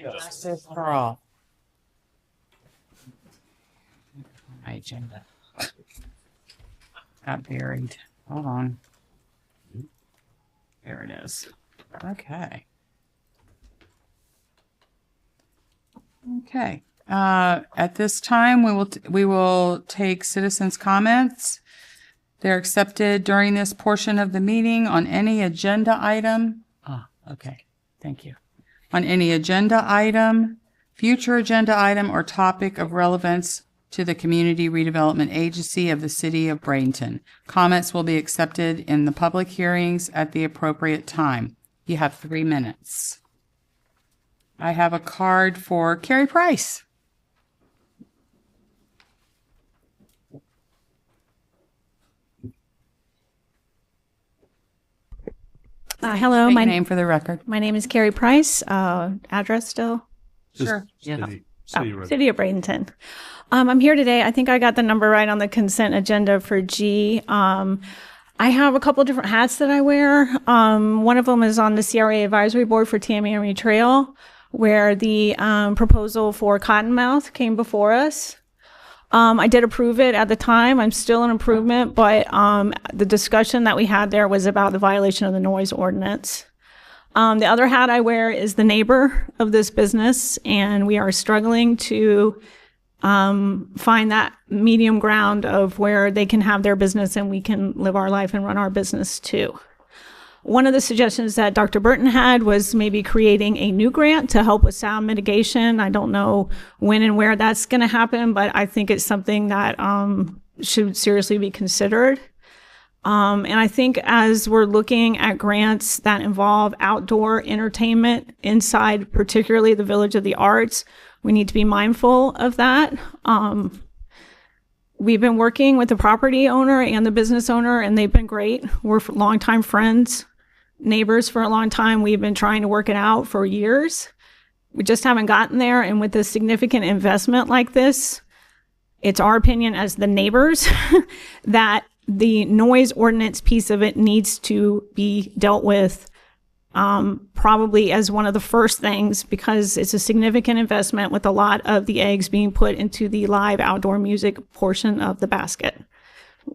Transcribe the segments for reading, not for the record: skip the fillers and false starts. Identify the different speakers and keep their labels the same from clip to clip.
Speaker 1: Justice for all. My agenda. Got buried. Hold on. There it is. Okay. Okay. At this time, we will take citizens' comments. They're accepted during this portion of the meeting on any agenda item. Okay. Thank you. On any agenda item, future agenda item, or topic of relevance to the Community Redevelopment Agency of the City of Bradenton. Comments will be accepted in the public hearings at the appropriate time. You have 3 minutes. I have a card for Carrie Price.
Speaker 2: Hello,
Speaker 1: State
Speaker 2: my
Speaker 1: your name for the record.
Speaker 2: My name is Carrie Price. Address still?
Speaker 1: Sure.
Speaker 2: City of Bradenton. I'm here today. I think I got the number right on the consent agenda for G. I have a couple of different hats that I wear. One of them is on the CRA advisory board for Tamiami Trail, where the proposal for Cottonmouth came before us. I did approve it at the time. I'm still in improvement, but the discussion that we had there was about the violation of the noise ordinance. The other hat I wear is the neighbor of this business, and we are struggling to find that medium ground of where they can have their business and we can live our life and run our business too. One of the suggestions that Dr. Burton had was maybe creating a new grant to help with sound mitigation. I don't know when and where that's going to happen, but I think it's something that should seriously be considered. And I think as we're looking at grants that involve outdoor entertainment inside, particularly the Village of the Arts, we need to be mindful of that. We've been working with the property owner and the business owner, and they've been great. We're longtime friends, neighbors for a long time. We've been trying to work it out for years. We just haven't gotten there. And with a significant investment like this, it's our opinion as the neighbors that the noise ordinance piece of it needs to be dealt with probably as one of the first things, because it's a significant investment with a lot of the eggs being put into the live outdoor music portion of the basket.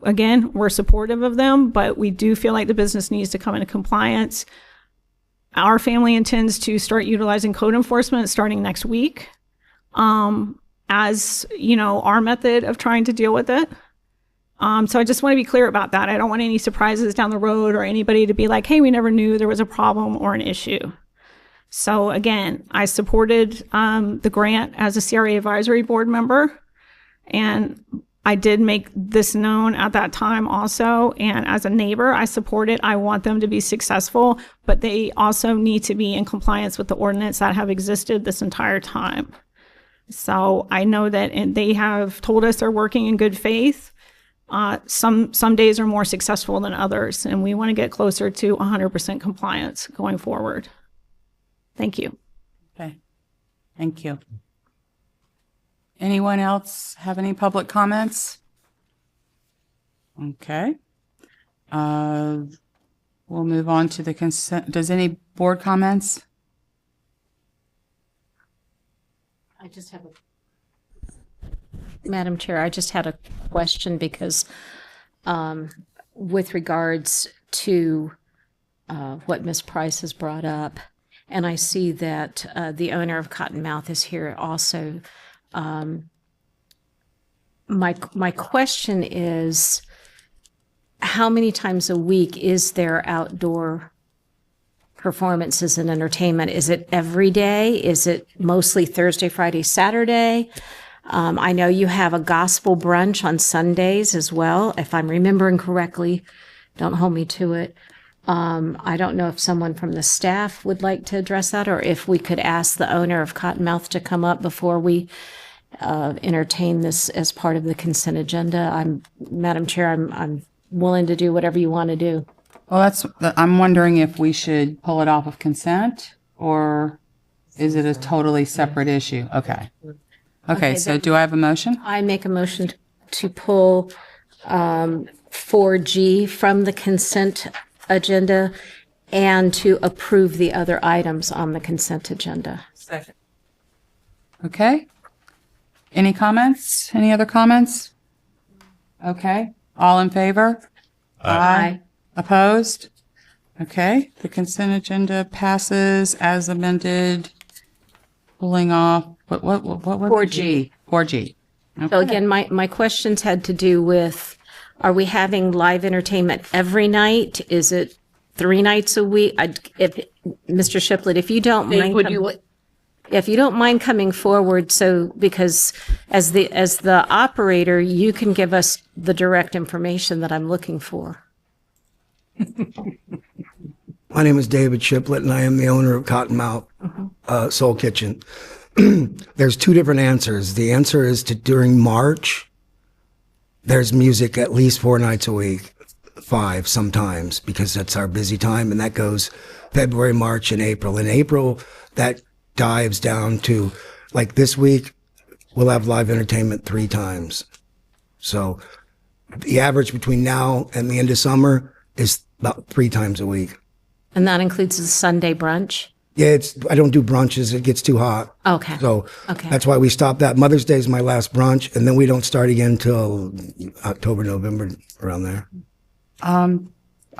Speaker 2: Again, we're supportive of them, but we do feel like the business needs to come into compliance. Our family intends to start utilizing code enforcement starting next week, as you know, our method of trying to deal with it. So I just want to be clear about that. I don't want any surprises down the road or anybody to be like, hey, we never knew there was a problem or an issue. So again, I supported the grant as a CRA advisory board member, and I did make this known at that time also. And as a neighbor, I support it. I want them to be successful, but they also need to be in compliance with the ordinance that have existed this entire time. So I know that they have told us they're working in good faith. Some days are more successful than others, and we want to get closer to 100% compliance going forward. Thank you.
Speaker 1: Okay. Thank you. Anyone else have any public comments? Okay. We'll move on to the consent. Does any board comments?
Speaker 3: I just have Madam Chair, I just had a question because with regards to what Ms. Price has brought up, and I see that the owner of Cottonmouth is here also. My question is, how many times a week is there outdoor performances and entertainment? Is it every day? Is it mostly Thursday, Friday, Saturday? I know you have a gospel brunch on Sundays as well, if I'm remembering correctly. Don't hold me to it. I don't know if someone from the staff would like to address that, or if we could ask the owner of Cottonmouth to come up before we entertain this as part of the consent agenda. Madam Chair, I'm willing to do whatever you want to do.
Speaker 1: Well, I'm wondering if we should pull it off of consent, or is it a totally separate issue? Okay. Okay, so do I have a motion?
Speaker 3: I make a motion to pull 4G from the consent agenda and to approve the other items on the consent agenda.
Speaker 1: Second. Okay. Any comments? Any other comments? Okay. All in favor? Aye. Opposed? Okay. The consent agenda passes as amended. Pulling off, what was
Speaker 3: 4G.
Speaker 1: 4G.
Speaker 3: So again, my questions had to do with, are we having live entertainment every night? Is it 3 nights a week? If Mr. Shiplett, if you don't mind, if you don't mind coming forward, so because as the operator, you can give us the direct information that I'm looking for.
Speaker 4: My name is David Shiplett, and I am the owner of Cottonmouth Soul Kitchen. There's 2 different answers. The answer is to during March, there's music at least 4 nights a week, 5 sometimes, because that's our busy time, and that goes February, March, and April. In April, that dives down to, like this week, we'll have live entertainment 3 times. So the average between now and the end of summer is about 3 times a week.
Speaker 3: And that includes the Sunday brunch?
Speaker 4: Yeah, I don't do brunches. It gets too hot.
Speaker 3: Okay.
Speaker 4: So
Speaker 3: Okay.
Speaker 4: that's why we stopped that. Mother's Day is my last brunch, and then we don't start again until October, November, around there.
Speaker 1: I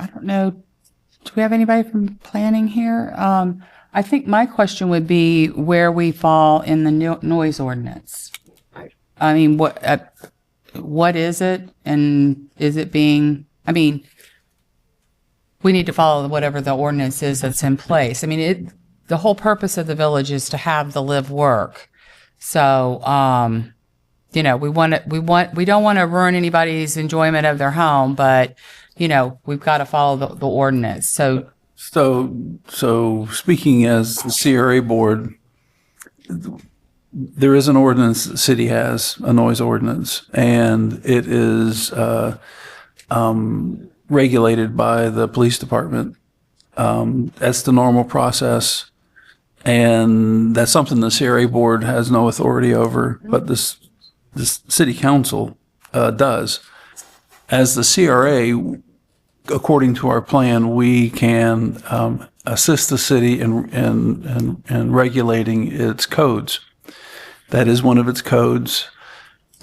Speaker 1: don't know. Do we have anybody from planning here? I think my question would be where we fall in the noise ordinance. I mean, what is it, and is it being, I mean, we need to follow whatever the ordinance is that's in place. I mean, the whole purpose of the village is to have the live work. So, we don't want to ruin anybody's enjoyment of their home, but, we've got to follow the ordinance. So
Speaker 5: speaking as the CRA board, there is an ordinance the city has, a noise ordinance, and it is regulated by the police department. That's the normal process, and that's something the CRA board has no authority over, but this city council does. As the CRA, according to our plan, we can assist the city in regulating its codes. That is one of its codes.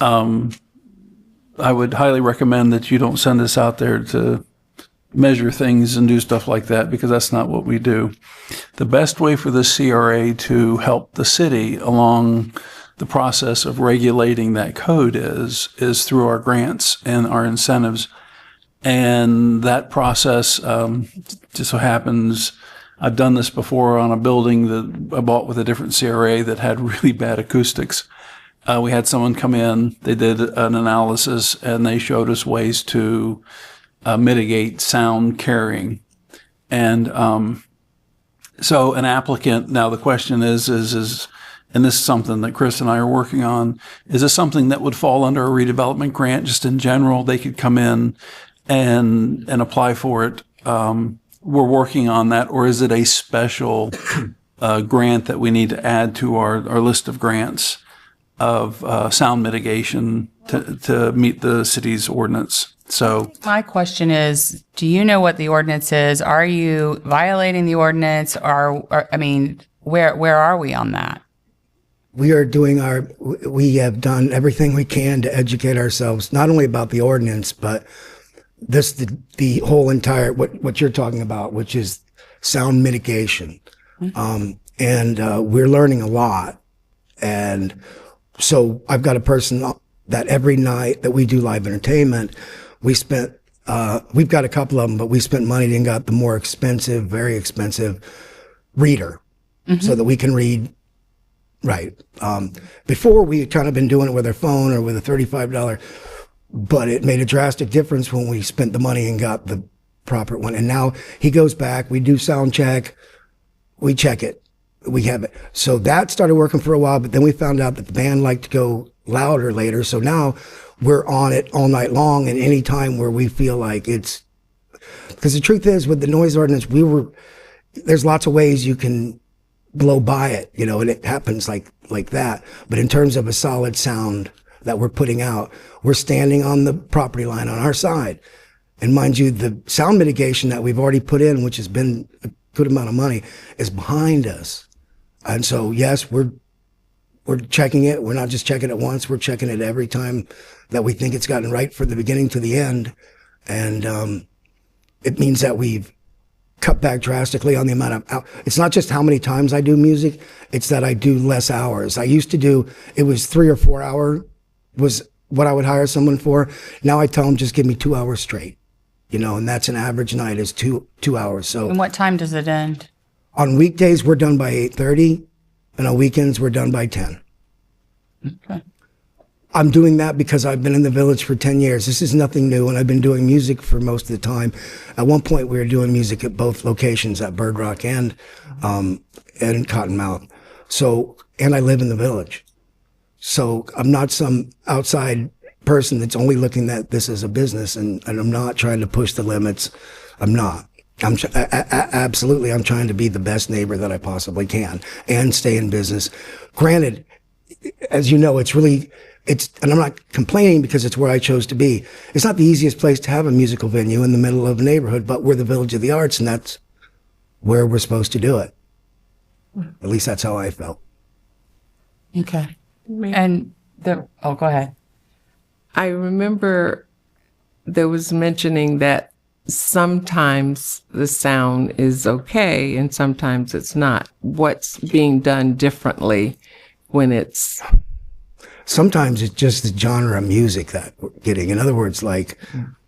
Speaker 5: I would highly recommend that you don't send us out there to measure things and do stuff like that, because that's not what we do. The best way for the CRA to help the city along the process of regulating that code is through our grants and our incentives. And that process just so happens, I've done this before on a building that I bought with a different CRA that had really bad acoustics. We had someone come in, they did an analysis, and they showed us ways to mitigate sound carrying. And so an applicant, now the question is, and this is something that Chris and I are working on, is this something that would fall under a redevelopment grant just in general? They could come in and apply for it. We're working on that. Or is it a special grant that we need to add to our list of grants of sound mitigation to meet the city's ordinance? So
Speaker 1: my question is, do you know what the ordinance is? Are you violating the ordinance? Or I mean, where are we on that?
Speaker 4: We have done everything we can to educate ourselves, not only about the ordinance, but the whole entire, what you're talking about, which is sound mitigation. And we're learning a lot. And so I've got a person that every night that we do live entertainment, we've got a couple of them, but we spent money and got the more expensive, very expensive reader so that we can read. Right. Before we had kind of been doing it with our phone or with a $35, but it made a drastic difference when we spent the money and got the proper one. And now he goes back, we do sound check, we check it, we have it. So that started working for a while, but then we found out that the band liked to go louder later. So now we're on it all night long, and any time where we feel like it's, because the truth is with the noise ordinance, there's lots of ways you can blow by it, and it happens like that. But in terms of a solid sound that we're putting out, we're standing on the property line on our side. And mind you, the sound mitigation that we've already put in, which has been a good amount of money, is behind us. And so, yes, we're we're checking it. We're not just checking it once. We're checking it every time that we think it's gotten right from the beginning to the end. And it means that we've cut back drastically on the amount of, it's not just how many times I do music, it's that I do less hours. I used to do, it was 3 or 4 hour was what I would hire someone for. Now I tell them just give me 2 hours straight, and that's an average night is two hours. So
Speaker 1: And what time does it end?
Speaker 4: on weekdays, we're done by 8:30, and on weekends, we're done by 10.
Speaker 1: Okay.
Speaker 4: I'm doing that because I've been in the village for 10 years. This is nothing new, and I've been doing music for most of the time. At one point, we were doing music at both locations, at Bird Rock and Cottonmouth. So, and I live in the village. So I'm not some outside person that's only looking at this as a business, and I'm not trying to push the limits. I'm not. Absolutely, I'm trying to be the best neighbor that I possibly can and stay in business. Granted, as you know, and I'm not complaining because it's where I chose to be. It's not the easiest place to have a musical venue in the middle of a neighborhood, but we're the Village of the Arts, and that's where we're supposed to do it. At least that's how I felt.
Speaker 1: Okay. And go ahead.
Speaker 6: I remember there was mentioning that sometimes the sound is okay and sometimes it's not. What's being done differently when it's...
Speaker 4: Sometimes it's just the genre of music that we're getting. In other words, like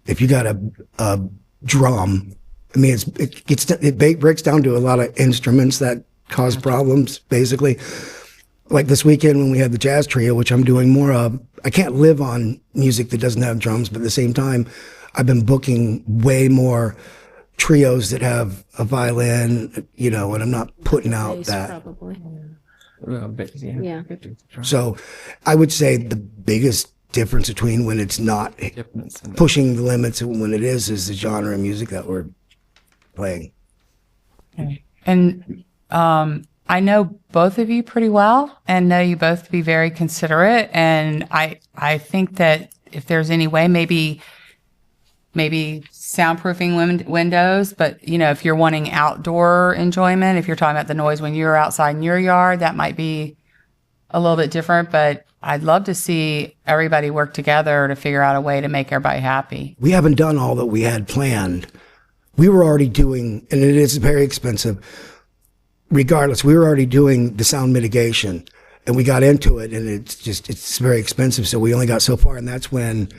Speaker 4: if you got a drum, I mean, it breaks down to a lot of instruments that cause problems, basically. Like this weekend when we had the jazz trio, which I'm doing more of, I can't live on music that doesn't have drums, but at the same time, I've been booking way more trios that have a violin, and I'm not putting out
Speaker 3: Bass,
Speaker 4: that.
Speaker 3: probably.
Speaker 6: Yeah.
Speaker 4: So I would say the biggest difference between when it's not pushing the limits and when it is the genre of music that we're playing.
Speaker 1: Okay. And I know both of you pretty well and know you both to be very considerate. And I think that if there's any way, maybe soundproofing windows, but if you're wanting outdoor enjoyment, if you're talking about the noise when you're outside in your yard, that might be a little bit different, but I'd love to see everybody work together to figure out a way to make everybody happy.
Speaker 4: We haven't done all that we had planned. We were already doing, and it is very expensive. Regardless, we were already doing the sound mitigation, and we got into it, and it's very expensive. So we only got so far, and that's when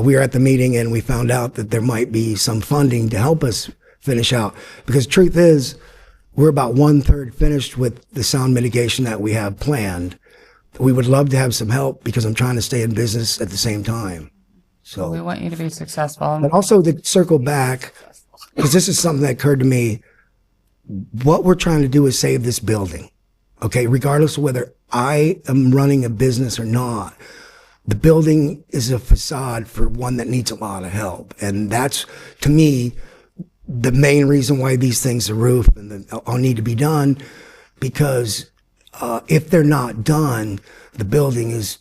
Speaker 4: we were at the meeting and we found out that there might be some funding to help us finish out. Because the truth is, we're about 1/3 finished with the sound mitigation that we have planned. We would love to have some help because I'm trying to stay in business at the same time. So
Speaker 1: We want you to be successful.
Speaker 4: but also to circle back, because this is something that occurred to me, what we're trying to do is save this building. Okay, regardless of whether I am running a business or not, the building is a facade for one that needs a lot of help. And that's, to me, the main reason why these things are roofed and all need to be done, because if they're not done, the building is,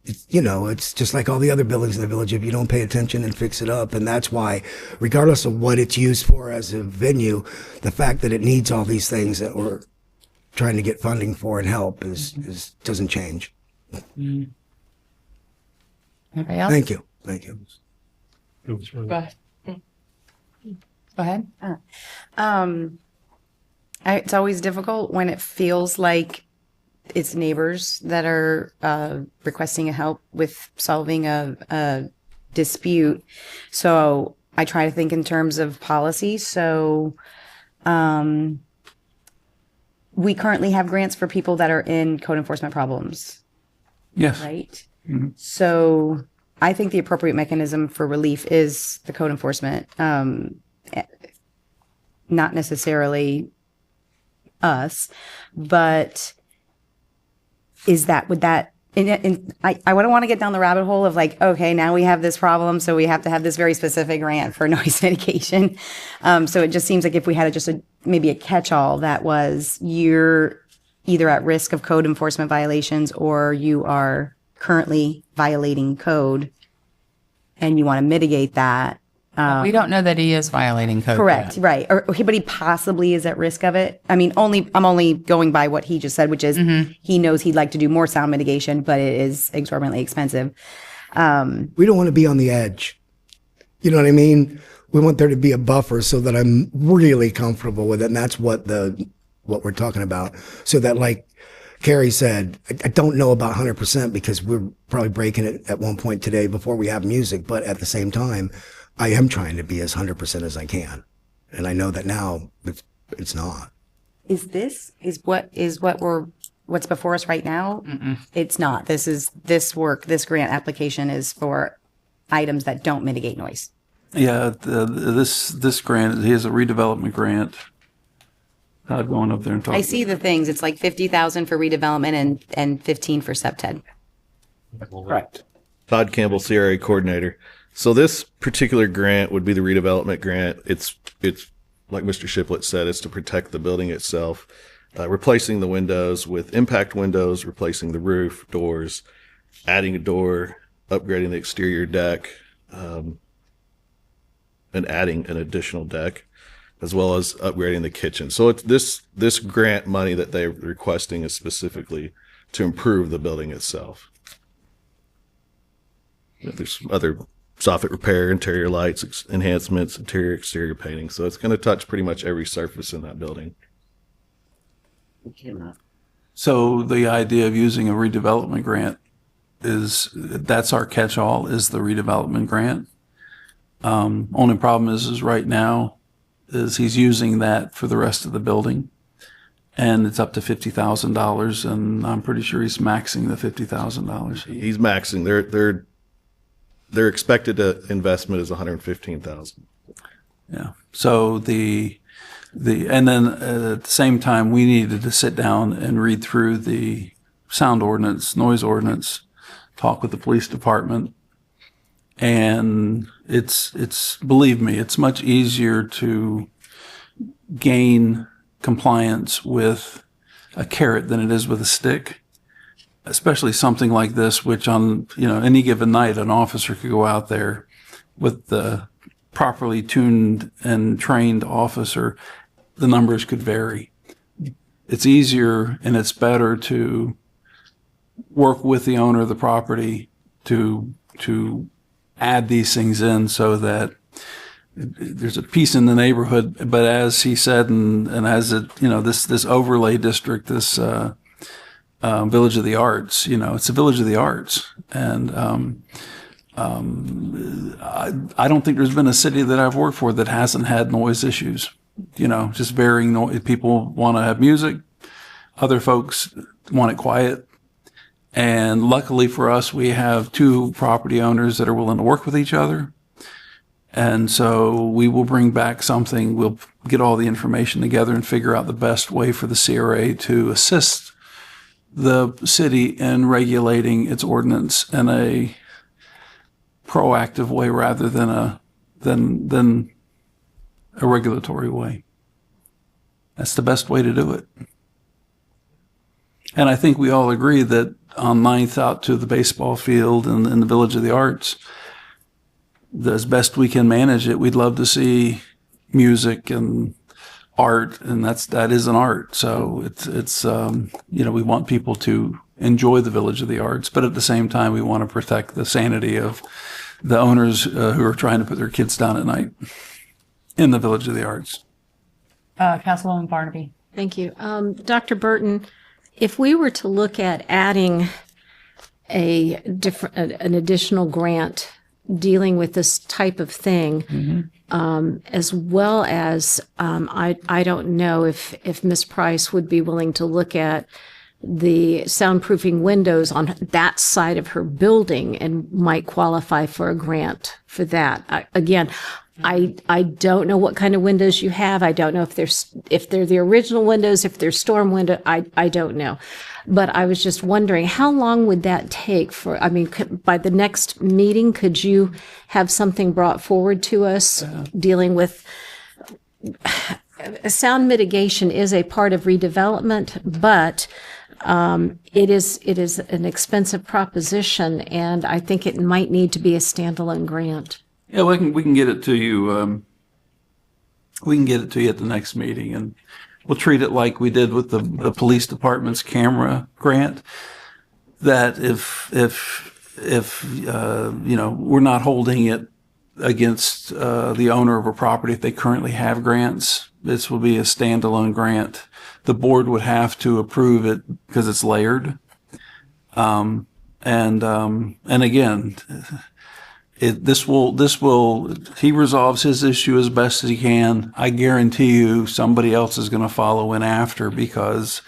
Speaker 4: it's just like all the other buildings in the village if you don't pay attention and fix it up. And that's why, regardless of what it's used for as a venue, the fact that it needs all these things that we're trying to get funding for and help doesn't change.
Speaker 1: Anybody else?
Speaker 4: Thank you. Thank you.
Speaker 1: Go ahead. Go ahead.
Speaker 7: It's always difficult when it feels like it's neighbors that are requesting help with solving a dispute. So I try to think in terms of policy. So we currently have grants for people that are in code enforcement problems,
Speaker 5: Yes.
Speaker 7: right? So I think the appropriate mechanism for relief is the code enforcement, not necessarily us, but would that, I wouldn't want to get down the rabbit hole of like, okay, now we have this problem, so we have to have this very specific grant for noise mitigation. So it just seems like if we had maybe a catch-all that was you're either at risk of code enforcement violations or you are currently violating code and you want to mitigate that,
Speaker 1: We don't know that he is violating code.
Speaker 7: Correct,
Speaker 1: yet.
Speaker 7: right. Or, but he possibly is at risk of it. I mean, I'm only going by what he just said, which is he knows he'd like to do more sound mitigation, but it is exorbitantly expensive.
Speaker 4: We don't want to be on the edge. You know what I mean? We want there to be a buffer so that I'm really comfortable with it. And that's what we're talking about. So that, like Carrie said, I don't know about 100% because we're probably breaking it at one point today before we have music. But at the same time, I am trying to be as 100% as I can. And I know that now it's not.
Speaker 7: What's before us right now? It's not. This grant application is for items that don't mitigate noise.
Speaker 5: Yeah, this grant, he has a redevelopment grant. I've gone up there and talked.
Speaker 7: I see the things. It's like 50,000 for redevelopment and 15 for septed.
Speaker 5: Correct.
Speaker 8: Todd Campbell, CRA coordinator. So this particular grant would be the redevelopment grant. It's like Mr. Shiplett said, it's to protect the building itself, replacing the windows with impact windows, replacing the roof, doors, adding a door, upgrading the exterior deck, and adding an additional deck, as well as upgrading the kitchen. So it's this grant money that they're requesting is specifically to improve the building itself. There's other soffit repair, interior lights, enhancements, interior, exterior painting. So it's going to touch pretty much every surface in that building.
Speaker 5: So the idea of using a redevelopment grant that's our catch-all, is the redevelopment grant. Only problem is right now is he's using that for the rest of the building, and it's up to $50,000, and I'm pretty sure he's maxing the $50,000.
Speaker 8: He's maxing. Their expected investment is $115,000.
Speaker 5: Yeah. So and then at the same time, we needed to sit down and read through the sound ordinance, noise ordinance, talk with the police department. And it's believe me, it's much easier to gain compliance with a carrot than it is with a stick, especially something like this, which on, any given night, an officer could go out there with the properly tuned and trained officer. The numbers could vary. It's easier and it's better to work with the owner of the property to add these things in so that there's a peace in the neighborhood. But as he said, and as it, this overlay district, this Village of the Arts, it's a Village of the Arts. And I don't think there's been a city that I've worked for that hasn't had noise issues. Just varying noise. People want to have music. Other folks want it quiet. And luckily for us, we have two property owners that are willing to work with each other. And so we will bring back something. We'll get all the information together and figure out the best way for the CRA to assist the city in regulating its ordinance in a proactive way rather than a regulatory way. That's the best way to do it. And I think we all agree that on 9th out to the baseball field and in the Village of the Arts, as best we can manage it, we'd love to see music and art, and that is an art. So it's we want people to enjoy the Village of the Arts, but at the same time, we want to protect the sanity of the owners who are trying to put their kids down at night in the Village of the Arts.
Speaker 1: Councilwoman Barnaby.
Speaker 3: Thank you. Dr. Burton, if we were to look at adding an additional grant dealing with this type of thing, as well as I don't know if Ms. Price would be willing to look at the soundproofing windows on that side of her building and might qualify for a grant for that. Again, I don't know what kind of windows you have. I don't know if they're the original windows, if they're storm window. I don't know. But I was just wondering, how long would that take by the next meeting, could you have something brought forward to us dealing with sound mitigation is a part of redevelopment, but it is an expensive proposition, and I think it might need to be a standalone grant.
Speaker 5: Yeah, we can get it to you. We can get it to you at the next meeting, and we'll treat it like we did with the police department's camera grant. That if we're not holding it against the owner of a property if they currently have grants, this will be a standalone grant. The board would have to approve it because it's layered. And again, he resolves his issue as best as he can. I guarantee you somebody else is going to follow in after, because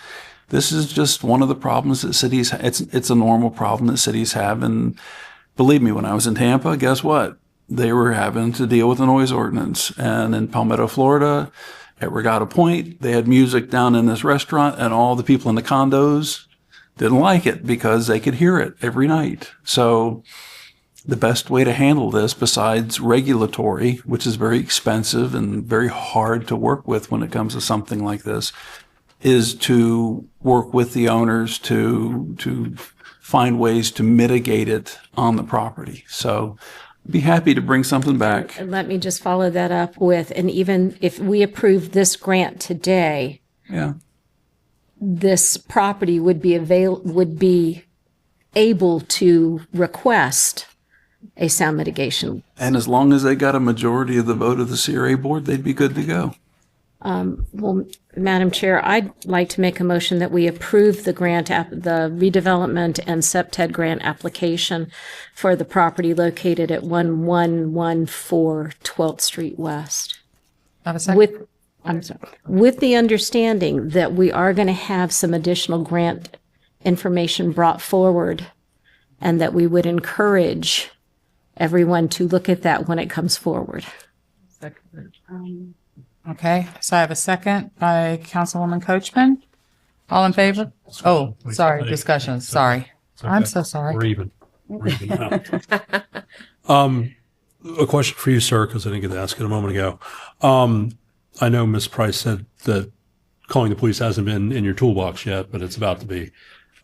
Speaker 5: this is just one of the problems that cities, it's a normal problem that cities have. And believe me, when I was in Tampa, guess what? They were having to deal with a noise ordinance. And in Palmetto, Florida, at Regatta Point, they had music down in this restaurant, and all the people in the condos didn't like it because they could hear it every night. So the best way to handle this, besides regulatory, which is very expensive and very hard to work with when it comes to something like this, is to work with the owners to find ways to mitigate it on the property. So I'd be happy to bring something back.
Speaker 3: And let me just follow that up with, and even if we approve this grant today,
Speaker 5: Yeah.
Speaker 3: this property would be able to request a sound mitigation.
Speaker 5: And as long as they got a majority of the vote of the CRA board, they'd be good to go.
Speaker 3: Well, Madam Chair, I'd like to make a motion that we approve the the redevelopment and SEPTED grant application for the property located at 1114 12th Street West.
Speaker 1: Have a second?
Speaker 3: With the understanding that we are going to have some additional grant information brought forward, and that we would encourage everyone to look at that when it comes forward.
Speaker 1: Okay, so I have a second by Councilwoman Coachman. All in favor? Oh, sorry, discussion, sorry. I'm so sorry.
Speaker 9: We're even now. A question for you, sir, because I didn't get to ask it a moment ago. I know Ms. Price said that calling the police hasn't been in your toolbox yet, but it's about to be.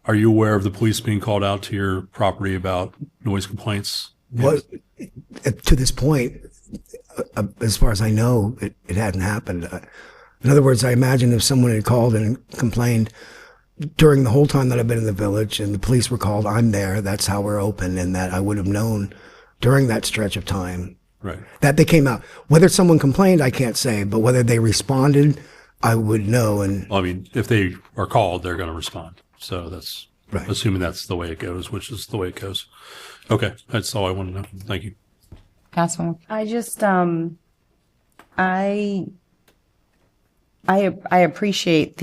Speaker 9: Are you aware of the police being called out to your property about noise complaints?
Speaker 4: Well, to this point, as far as I know, it hadn't happened. In other words, I imagine if someone had called and complained during the whole time that I've been in the village and the police were called, I'm there, that's how we're open, and that I would have known during that stretch of time
Speaker 9: Right.
Speaker 4: that they came out. Whether someone complained, I can't say, but whether they responded, I would know. And
Speaker 9: Well, I mean, if they are called, they're going to respond. So that's
Speaker 4: Right.
Speaker 9: assuming that's the way it goes, which is the way it goes. Okay. That's all I want to know. Thank you.
Speaker 1: Councilwoman?
Speaker 7: I just, I appreciate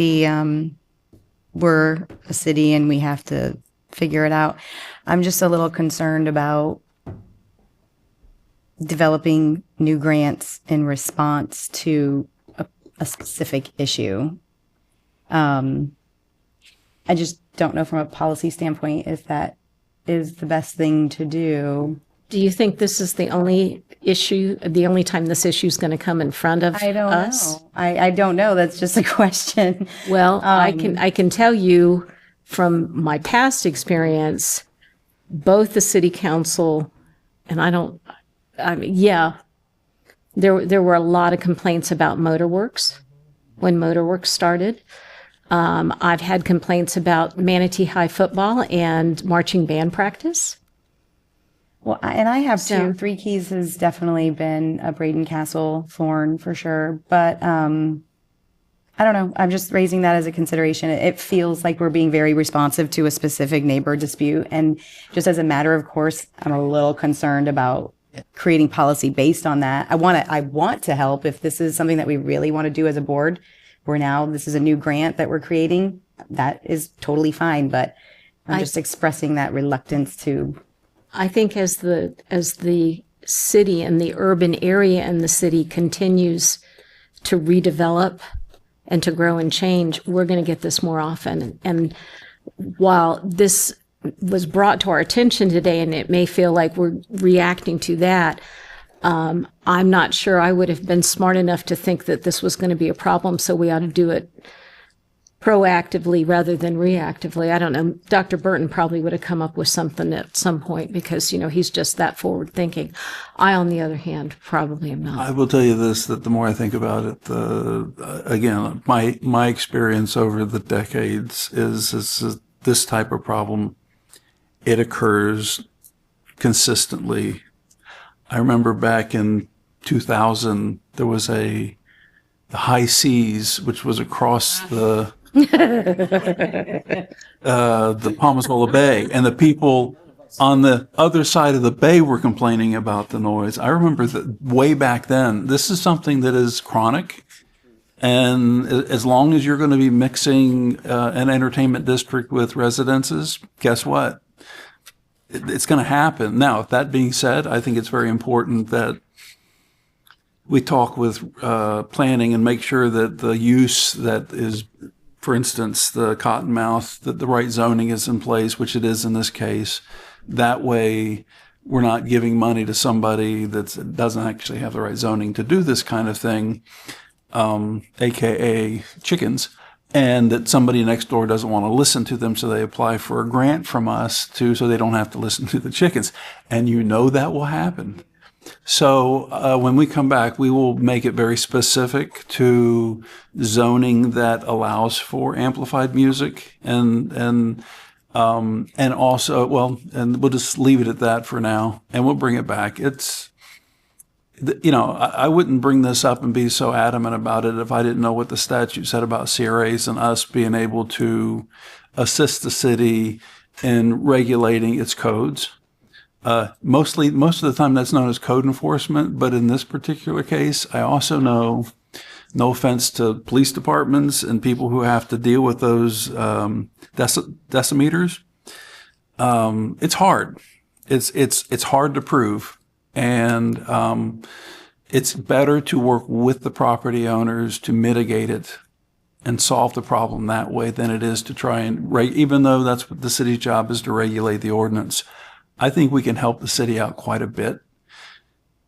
Speaker 7: we're a city and we have to figure it out. I'm just a little concerned about developing new grants in response to a specific issue. I just don't know from a policy standpoint if that is the best thing to do.
Speaker 3: Do you think this is the only issue, the only time this issue is going to come in front of
Speaker 7: I don't
Speaker 3: us?
Speaker 7: know. I don't know. That's just a question.
Speaker 3: Well, I can tell you from my past experience, both the city council and there were a lot of complaints about Motorworks when Motorworks started. I've had complaints about Manatee High football and marching band practice.
Speaker 7: Well, and I have
Speaker 3: So-
Speaker 7: too. Three Keys has definitely been a Braden Castle thorn for sure. But I don't know. I'm just raising that as a consideration. It feels like we're being very responsive to a specific neighbor dispute. And just as a matter of course, I'm a little concerned about creating policy based on that. I want to help if this is something that we really want to do as a board. This is a new grant that we're creating. That is totally fine. But I'm just expressing that reluctance to.
Speaker 3: I think as the city and the urban area and the city continues to redevelop and to grow and change, we're going to get this more often. And while this was brought to our attention today, and it may feel like we're reacting to that, I'm not sure I would have been smart enough to think that this was going to be a problem, so we ought to do it proactively rather than reactively. I don't know. Dr. Burton probably would have come up with something at some point because, he's just that forward thinking. I, on the other hand, probably am not.
Speaker 5: I will tell you this, that the more I think about it, again, my experience over the decades is this type of problem, it occurs consistently. I remember back in 2000, there was the high seas, which was across the Palmascola Bay, and the people on the other side of the bay were complaining about the noise. I remember that way back then. This is something that is chronic, and as long as you're going to be mixing an entertainment district with residences, guess what? It's going to happen. Now, that being said, I think it's very important that we talk with planning and make sure that the use that is, for instance, the Cottonmouth, that the right zoning is in place, which it is in this case. That way, we're not giving money to somebody that doesn't actually have the right zoning to do this kind of thing, AKA chickens, and that somebody next door doesn't want to listen to them, so they apply for a grant from us so they don't have to listen to the chickens. And that will happen. So when we come back, we will make it very specific to zoning that allows for amplified music and also, and we'll just leave it at that for now, and we'll bring it back. I wouldn't bring this up and be so adamant about it if I didn't know what the statute said about CRAs and us being able to assist the city in regulating its codes. Most of the time that's known as code enforcement, but in this particular case, I also know, no offense to police departments and people who have to deal with those decimeters, it's hard. It's hard to prove, and it's better to work with the property owners to mitigate it and solve the problem that way than it is to try and even though that's what the city's job is, to regulate the ordinance. I think we can help the city out quite a bit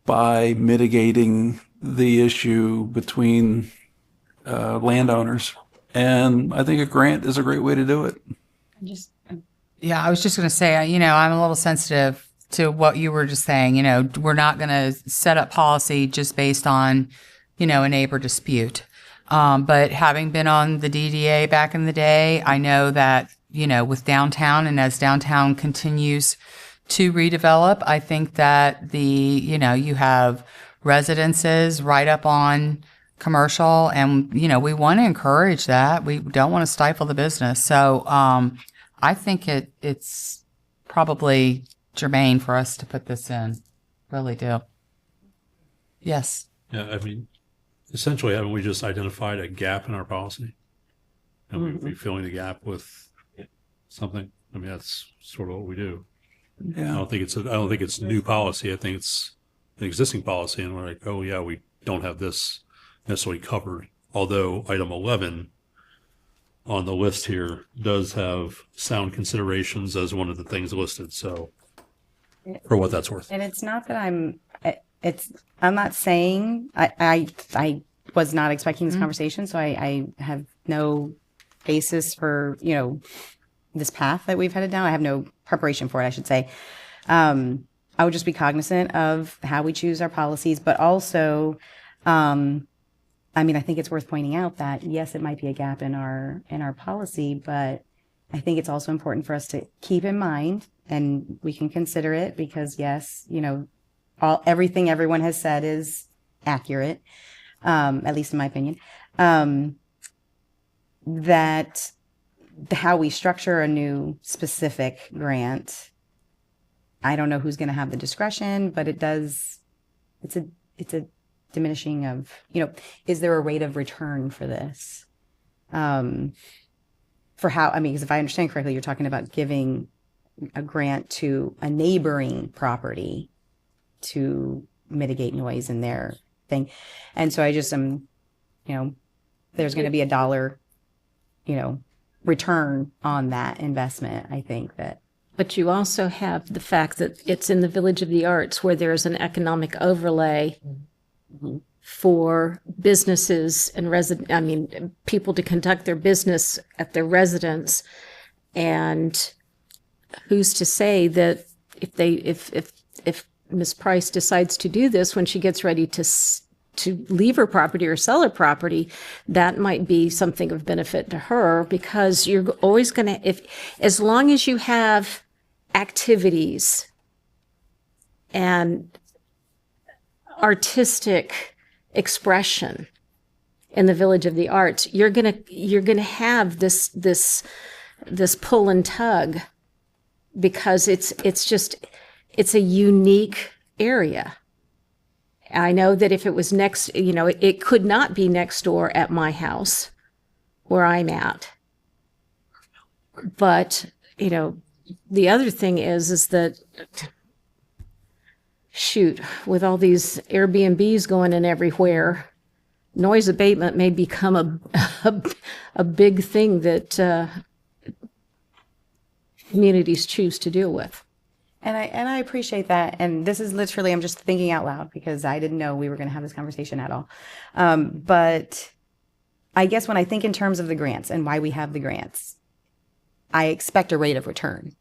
Speaker 5: by mitigating the issue between landowners. And I think a grant is a great way to do it.
Speaker 1: Yeah, I was just going to say, I'm a little sensitive to what you were just saying. We're not going to set up policy just based on, a neighbor dispute. But having been on the DDA back in the day, I know that, with downtown and as downtown continues to redevelop, I think that you have residences right up on commercial, and, we want to encourage that. We don't want to stifle the business. So, I think it's probably germane for us to put this in. Really do. Yes.
Speaker 9: Yeah, essentially, haven't we just identified a gap in our policy? And we're filling the gap with something? That's sort of what we do.
Speaker 5: Yeah.
Speaker 9: I don't think it's new policy. I think it's an existing policy, and we're like, oh yeah, we don't have this necessarily covered. Although item 11 on the list here does have sound considerations as one of the things listed. So, for what that's worth.
Speaker 7: And it's not that I'm not saying I was not expecting this conversation, so I have no basis for, this path that we've headed down. I have no preparation for it, I should say. I would just be cognizant of how we choose our policies, but also, I think it's worth pointing out that yes, it might be a gap in our policy, but I think it's also important for us to keep in mind, and we can consider it because yes, everything everyone has said is accurate, at least in my opinion, that how we structure a new specific grant, I don't know who's going to have the discretion, but it's a diminishing of, is there a rate of return for this? For how, because if I understand correctly, you're talking about giving a grant to a neighboring property to mitigate noise in their thing. And so I just am, there's going to be a dollar, return on that investment. I think that.
Speaker 3: But you also have the fact that it's in the Village of the Arts where there's an economic overlay for businesses and people to conduct their business at their residence. And who's to say that if Ms. Price decides to do this when she gets ready to leave her property or sell her property, that might be something of benefit to her, because you're always going to, as long as you have activities and artistic expression in the Village of the Arts, you're gonna have this pull and tug, because it's a unique area. I know that if it was next, it could not be next door at my house where I'm at. But, the other thing is that, shoot, with all these Airbnbs going in everywhere, noise abatement may become a big thing that communities choose to deal with.
Speaker 7: And I appreciate that. And this is literally, I'm just thinking out loud because I didn't know we were going to have this conversation at all. But I guess when I think in terms of the grants and why we have the grants, I expect a rate of return.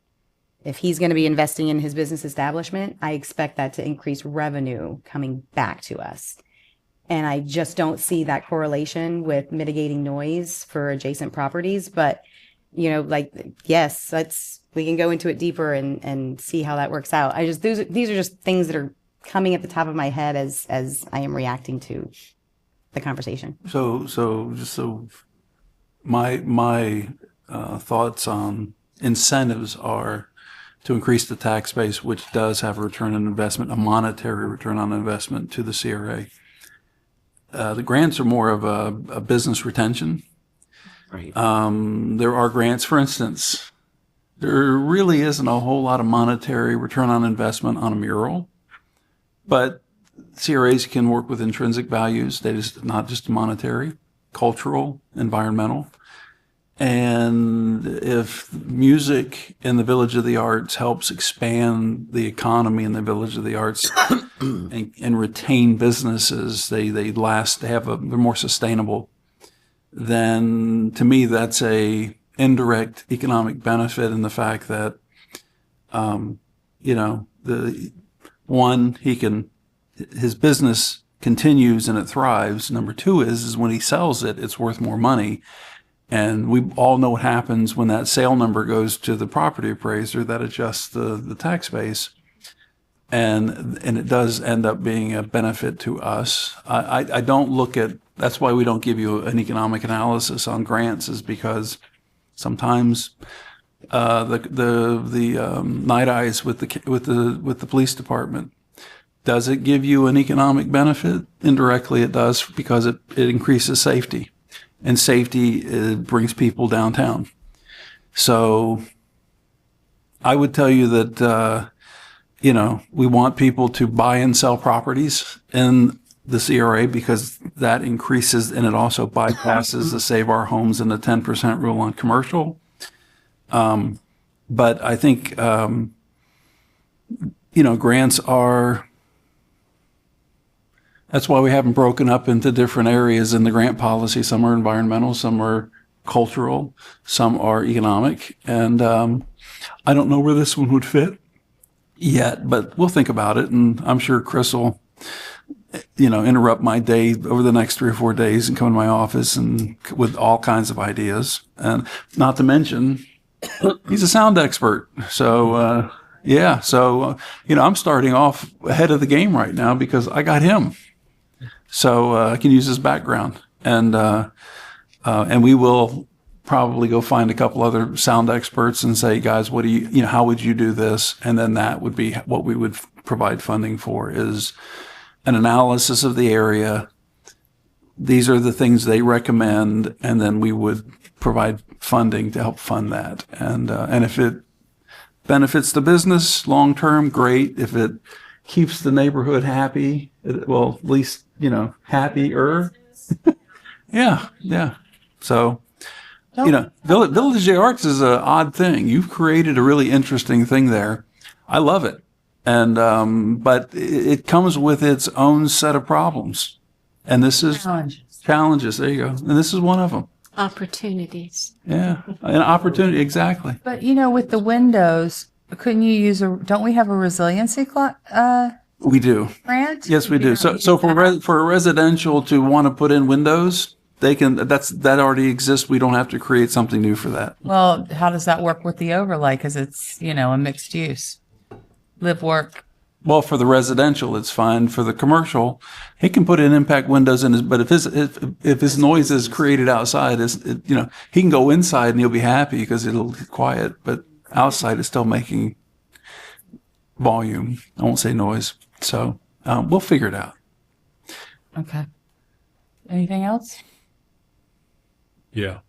Speaker 7: If he's going to be investing in his business establishment, I expect that to increase revenue coming back to us. And I just don't see that correlation with mitigating noise for adjacent properties. But, yes, we can go into it deeper and see how that works out. These are just things that are coming at the top of my head as I am reacting to the conversation.
Speaker 5: So my thoughts on incentives are to increase the tax base, which does have a return on investment, a monetary return on investment to the CRA. The grants are more of a business retention.
Speaker 6: Right.
Speaker 5: There are grants, for instance, there really isn't a whole lot of monetary return on investment on a mural, but CRAs can work with intrinsic values. That is not just monetary, cultural, environmental. And if music in the Village of the Arts helps expand the economy in the Village of the Arts and retain businesses, they're more sustainable, then to me that's a indirect economic benefit in the fact that, his business continues and it thrives. Number two is when he sells it, it's worth more money. And we all know what happens when that sale number goes to the property appraiser, that adjusts the tax base. And it does end up being a benefit to us. I don't look at, that's why we don't give you an economic analysis on grants, is because sometimes the night eyes with the police department, does it give you an economic benefit? Indirectly it does, because it increases safety. And safety brings people downtown. So I would tell you that, we want people to buy and sell properties in the CRA because that increases, and it also bypasses the Save Our Homes and the 10% rule on commercial. But I think, grants are, that's why we haven't broken up into different areas in the grant policy. Some are environmental, some are cultural, some are economic. And I don't know where this one would fit yet, but we'll think about it. And I'm sure Chris will, interrupt my day over the next 3 or 4 days and come in my office and with all kinds of ideas. And not to mention, he's a sound expert. So, I'm starting off ahead of the game right now because I got him. So I can use his background, and we will probably go find a couple other sound experts and say, guys, what do you how would you do this? And then that would be what we would provide funding for, is an analysis of the area. These are the things they recommend, and then we would provide funding to help fund that. And if it benefits the business long term, great. If it keeps the neighborhood happy, well, at least, happier. Yeah. So, Village of the Arts is an odd thing. You've created a really interesting thing there. I love it. And, but it comes with its own set of problems. And this is
Speaker 1: Challenges.
Speaker 5: challenges. There you go. And this is one of them.
Speaker 3: Opportunities.
Speaker 5: Yeah. An opportunity. Exactly.
Speaker 1: But with the windows, couldn't you use don't we have a resiliency
Speaker 5: We do.
Speaker 1: grant?
Speaker 5: Yes, we do. So for a residential to want to put in windows, they can, that already exists. We don't have to create something new for that.
Speaker 1: Well, how does that work with the overlay? Because it's, a mixed use. Live, work.
Speaker 5: Well, for the residential, it's fine. For the commercial, he can put in impact windows in his, but if his noise is created outside, he can go inside and he'll be happy because it'll be quiet, but outside it's still making volume. I won't say noise. So, we'll figure it out.
Speaker 1: Okay. Anything else?
Speaker 9: Yeah.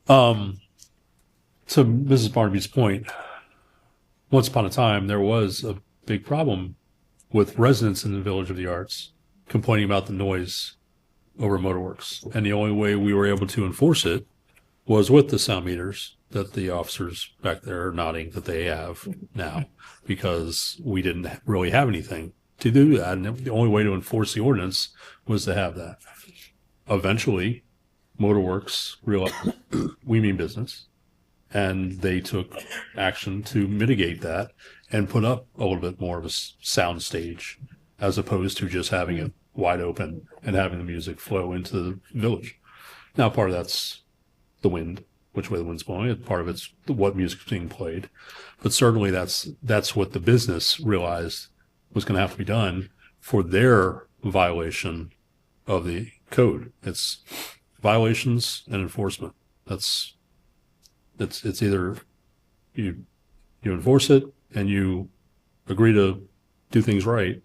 Speaker 9: So Mrs. Barnaby's point, once upon a time, there was a big problem with residents in the Village of the Arts complaining about the noise over motorworks. And the only way we were able to enforce it was with the sound meters that the officers back there are nodding that they have now, because we didn't really have anything to do that. And the only way to enforce the ordinance was to have that. Eventually, Motorworks realized we mean business, and they took action to mitigate that and put up a little bit more of a sound stage, as opposed to just having it wide open and having the music flow into the village. Now, part of that's the wind, which way the wind's blowing. Part of it's what music's being played. But certainly that's what the business realized was going to have to be done for their violation of the code. It's violations and enforcement. It's either you enforce it and you agree to do things right,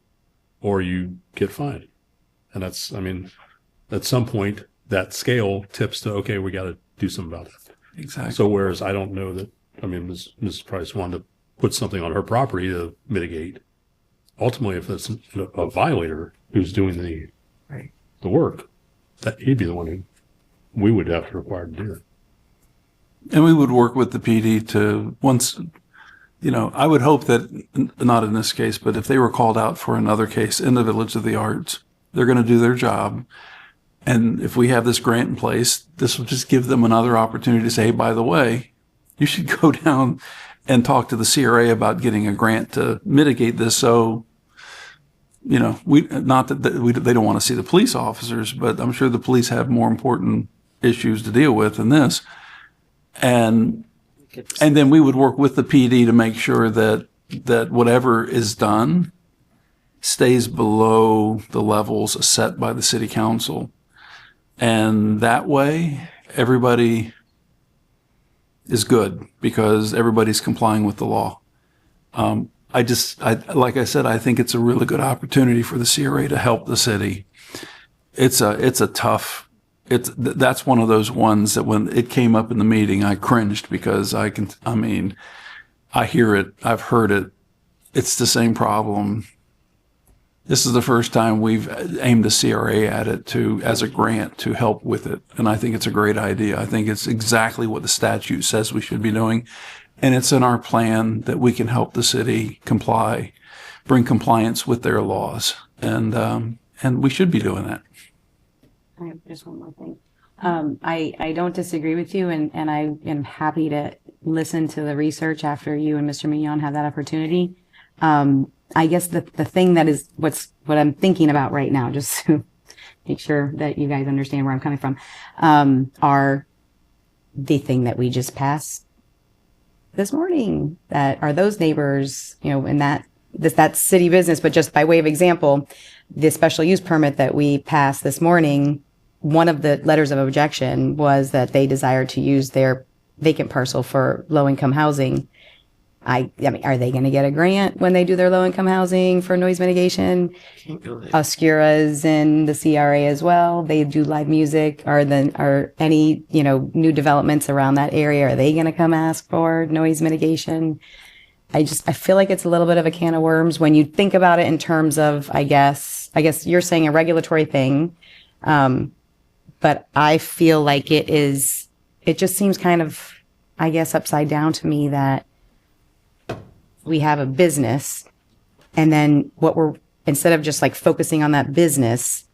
Speaker 9: or you get fined. And at some point that scale tips to, okay, we got to do something about that.
Speaker 5: Exactly.
Speaker 9: So whereas I don't know that, Mrs. Price wanted to put something on her property to mitigate. Ultimately, if it's a violator who's doing the work, that he'd be the one who we would have to require to do it.
Speaker 5: And we would work with the PD to once, I would hope that, not in this case, but if they were called out for another case in the Village of the Arts, they're going to do their job. And if we have this grant in place, this will just give them another opportunity to say, hey, by the way, you should go down and talk to the CRA about getting a grant to mitigate this. So, they don't want to see the police officers, but I'm sure the police have more important issues to deal with than this. And then we would work with the PD to make sure that whatever is done stays below the levels set by the city council. And that way, everybody is good because everybody's complying with the law. Like I said, I think it's a really good opportunity for the CRA to help the city. That's one of those ones that when it came up in the meeting, I cringed because I hear it, I've heard it. It's the same problem. This is the first time we've aimed a CRA at it as a grant to help with it. And I think it's a great idea. I think it's exactly what the statute says we should be doing. And it's in our plan that we can help the city bring compliance with their laws. And we should be doing that.
Speaker 7: I have just one more thing. I don't disagree with you, and I am happy to listen to the research after you and Mr. Mignon have that opportunity. I guess the thing that is what I'm thinking about right now, just to make sure that you guys understand where I'm coming from, are the thing that we just passed this morning. That are those neighbors, and that's city business. But just by way of example, the special use permit that we passed this morning, one of the letters of objection was that they desired to use their vacant parcel for low-income housing. I mean, are they going to get a grant when they do their low-income housing for noise mitigation? Oscura is in the CRA as well. They do live music. Are any, new developments around that area, are they going to come ask for noise mitigation? I feel like it's a little bit of a can of worms when you think about it in terms of, I guess you're saying a regulatory thing. But I feel like it just seems kind of, I guess, upside down to me that we have a business and then instead of just like focusing on that business,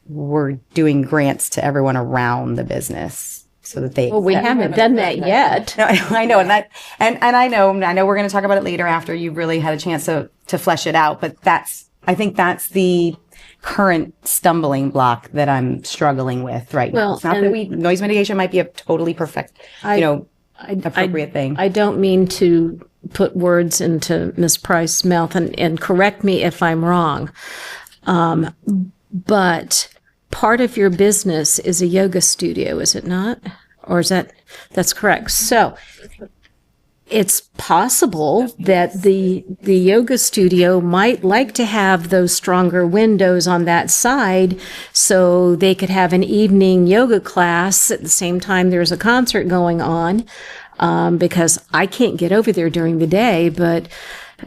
Speaker 7: we're doing grants to everyone around the business so that they.
Speaker 3: Well, we haven't done that yet.
Speaker 7: No, I know, and I know we're going to talk about it later after you've really had a chance to flesh it out. But I think that's the current stumbling block that I'm struggling with right now.
Speaker 3: Well,
Speaker 7: It's not that noise mitigation might be a totally perfect, appropriate thing.
Speaker 3: I don't mean to put words into Ms. Price's mouth, and correct me if I'm wrong. But part of your business is a yoga studio, is it not? Or that's correct. So it's possible that the yoga studio might like to have those stronger windows on that side so they could have an evening yoga class at the same time there's a concert going on, because I can't get over there during the day, but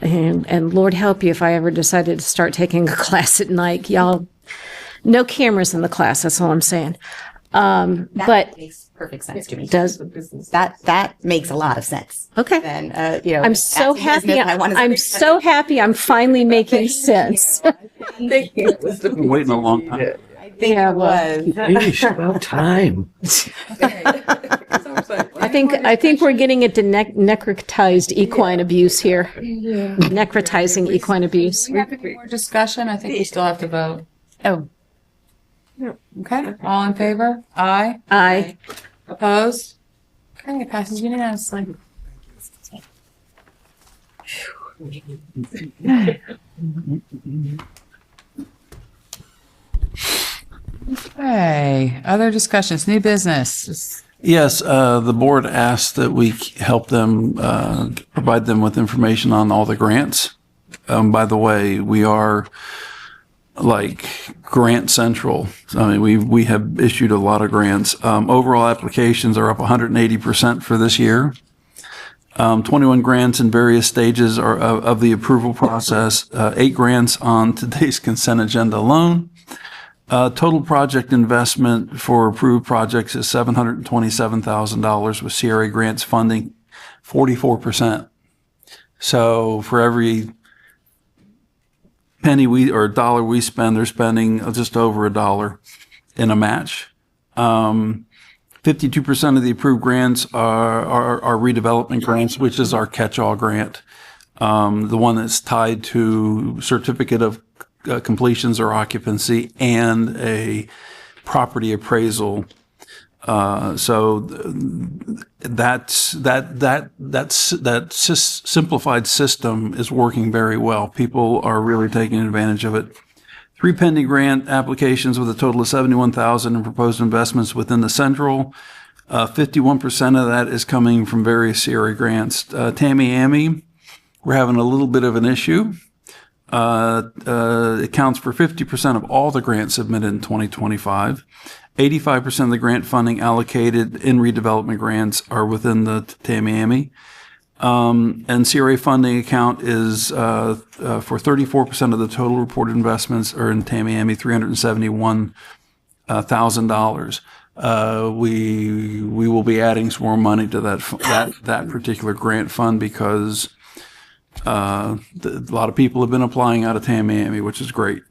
Speaker 3: and Lord help you if I ever decided to start taking a class at night. Y'all, no cameras in the class, that's all I'm saying. But
Speaker 7: Makes perfect sense to me.
Speaker 3: does
Speaker 7: That makes a lot of sense.
Speaker 3: okay.
Speaker 7: And
Speaker 3: I'm so
Speaker 7: that's a
Speaker 3: happy.
Speaker 7: business I wanna
Speaker 3: I'm so happy. I'm finally making sense.
Speaker 5: Been waiting a long time.
Speaker 7: I think
Speaker 3: Yeah,
Speaker 7: it
Speaker 3: well,
Speaker 7: was.
Speaker 10: About time.
Speaker 3: I think we're getting into necrotized equine abuse here. Necrotizing equine abuse.
Speaker 1: We have any more discussion? I think we still have to vote.
Speaker 7: Oh,
Speaker 1: Okay, all in favor? Aye.
Speaker 3: Aye.
Speaker 1: Opposed? Okay, it passes unanimously. Okay, other discussions, new business.
Speaker 5: Yes, the board asked that we help them, provide them with information on all the grants. By the way, we are like Grant Central. I mean, we have issued a lot of grants. Overall applications are up 180% for this year. 21 grants in various stages of the approval process, 8 grants on today's consent agenda alone. Total project investment for approved projects is $727,000 with CRA grants funding 44%. So for every penny or dollar we spend, they're spending just over $1 in a match. 52% of the approved grants are redevelopment grants, which is our catch-all grant. The one that's tied to certificate of completions or occupancy and a property appraisal. So that simplified system is working very well. People are really taking advantage of it. 3 pending grant applications with a total of $71,000 in proposed investments within the central. 51% of that is coming from various CRA grants. Tamiami, we're having a little bit of an issue. It counts for 50% of all the grants submitted in 2025. 85% of the grant funding allocated in redevelopment grants are within the Tamiami. And CRA funding account is for 34% of the total reported investments are in Tamiami, $371,000. We will be adding some more money to that particular grant fund because a lot of people have been applying out of Tamiami, which is great.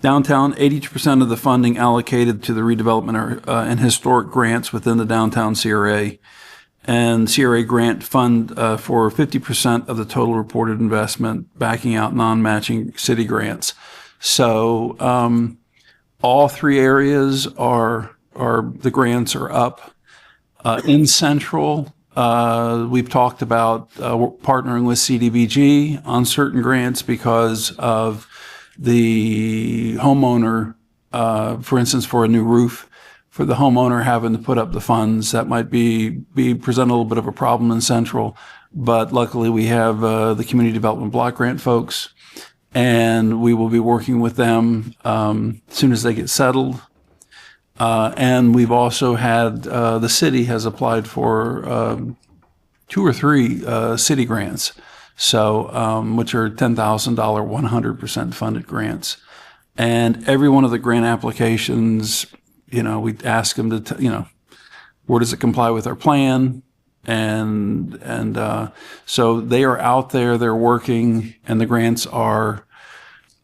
Speaker 5: Downtown, 82% of the funding allocated to the redevelopment and historic grants within the downtown CRA. And CRA grant fund for 50% of the total reported investment, backing out non-matching city grants. So all 3 areas the grants are up. In Central, we've talked about partnering with CDBG on certain grants because of the homeowner, for instance, for a new roof, for the homeowner having to put up the funds. That might present a little bit of a problem in Central, but luckily we have the Community Development Block Grant folks, and we will be working with them as soon as they get settled. And we've also had the city has applied for 2 or 3 city grants, so which are $10,000 100% funded grants. And every one of the grant applications, we ask them to, where does it comply with our plan? And so they are out there, they're working, and the grants are